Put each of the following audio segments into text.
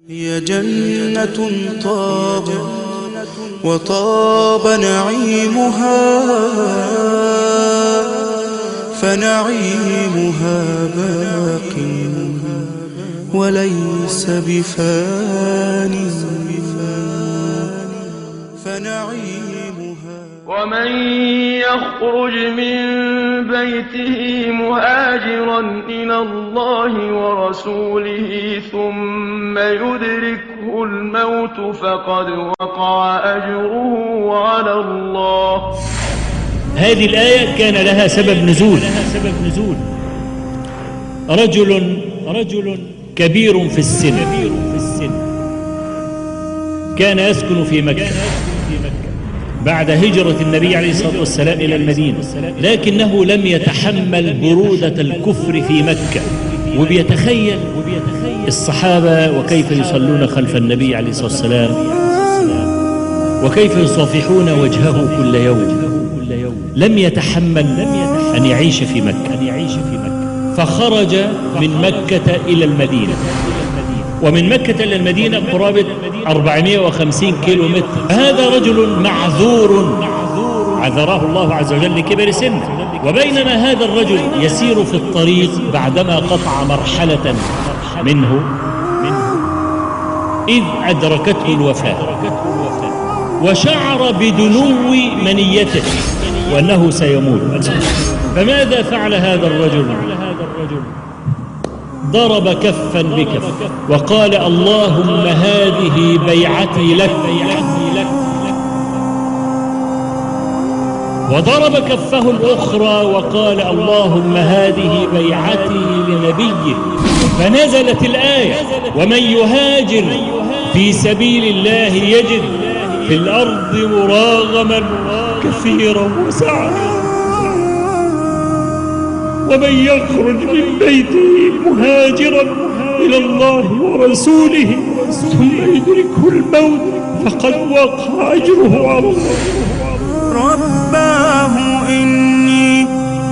هي جنة وطاب نعيمها، فنعيمها باق وليس بفان، فنعيمها. ومن يخرج من بيته مهاجرا إلى الله ورسوله ثم يدركه الموت فقد وقع أجره على الله. هذه الآية كان لها سبب نزول. رجل كبير في السن كان يسكن في مكة بعد هجرة النبي عليه الصلاة والسلام إلى المدينة، لكنه لم يتحمل برودة الكفر في مكة، وبيتخيل الصحابة وكيف يصلون خلف النبي عليه الصلاة والسلام، وكيف يصافحون وجهه كل يوم. لم يتحمل أن يعيش في مكة، فخرج من مكة إلى المدينة، ومن مكة إلى المدينة قرابة 450 كيلو متر. هذا رجل معذور عذره الله عز وجل لكبر سنه. وبينما هذا الرجل يسير في الطريق بعدما قطع مرحلة منه إذ أدركته الوفاة، وشعر بدنو منيته وأنه سيموت. فماذا فعل هذا الرجل؟ ضرب كفا بكف وقال: اللهم هذه بيعتي لك. وضرب كفه الأخرى وقال: اللهم هذه بيعتي لنبيك. فنزلت الآية: ومن يهاجر في سبيل الله يجد في الأرض مراغما كثيرا وسعا، ومن يخرج من بيته مهاجرا إلى الله ورسوله ثم يدركه الموت فقد وقع أجره على الله. رباه إني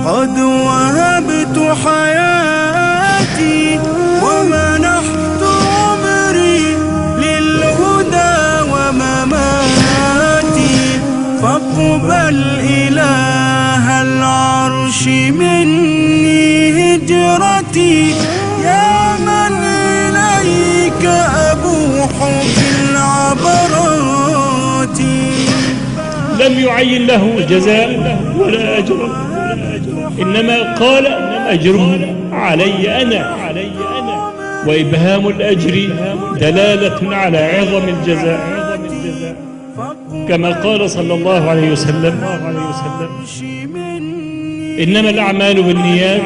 قد وهبت حياتي ومنحت عمري للهدى ومماتي، فاقبل إله العرش مني هجرتي، يا من إليك أبوح بالعبرات. لم يعين له جزاء ولا أجر، إنما قال: أجره علي أنا. وإبهام الأجر دلالة على عظم الجزاء، كما قال صلى الله عليه وسلم: إنما الأعمال بالنيات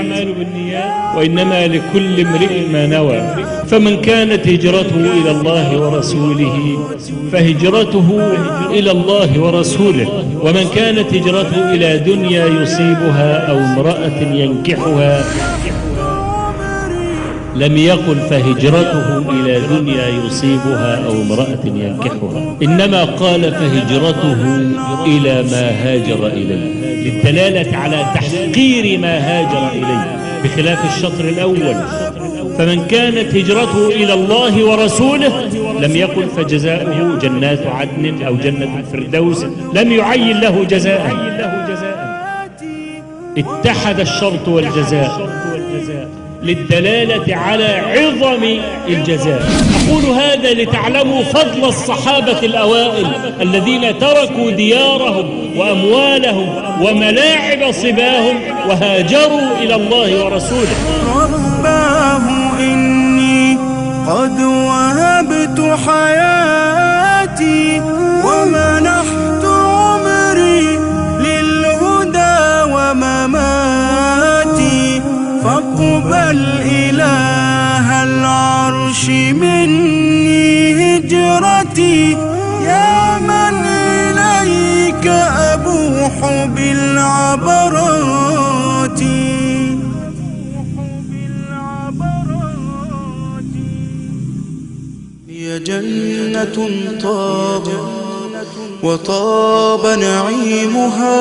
وإنما لكل امرئ ما نوى. فمن كانت هجرته إلى الله ورسوله فهجرته إلى الله ورسوله، ومن كانت هجرته إلى دنيا يصيبها أو امرأة ينكحها لم يقل فهجرته إلى دنيا يصيبها أو امرأة ينكحها، إنما قال فهجرته إلى ما هاجر إليه، للدلالة على تحقير ما هاجر إليه، بخلاف الشطر الأول. فمن كانت هجرته إلى الله ورسوله لم يقل فجزاؤه جنات عدن أو جنة الفردوس، لم يعين له جزاء. اتحد الشرط والجزاء للدلالة على عظم الجزاء. أقول هذا لتعلموا فضل الصحابة الأوائل الذين تركوا ديارهم وأموالهم وملاعب صباهم وهاجروا إلى الله ورسوله. رباه إني قد وهبت حياتي ومنحت عمري للهدى ومماتي، فاقبل إله العرش مني هجرتي، يا من إليك أبوح بالعبرات. هي جنة وطاب نعيمها،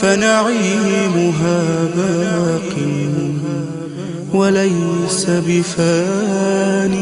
فنعيمها باق وليس بفانٍ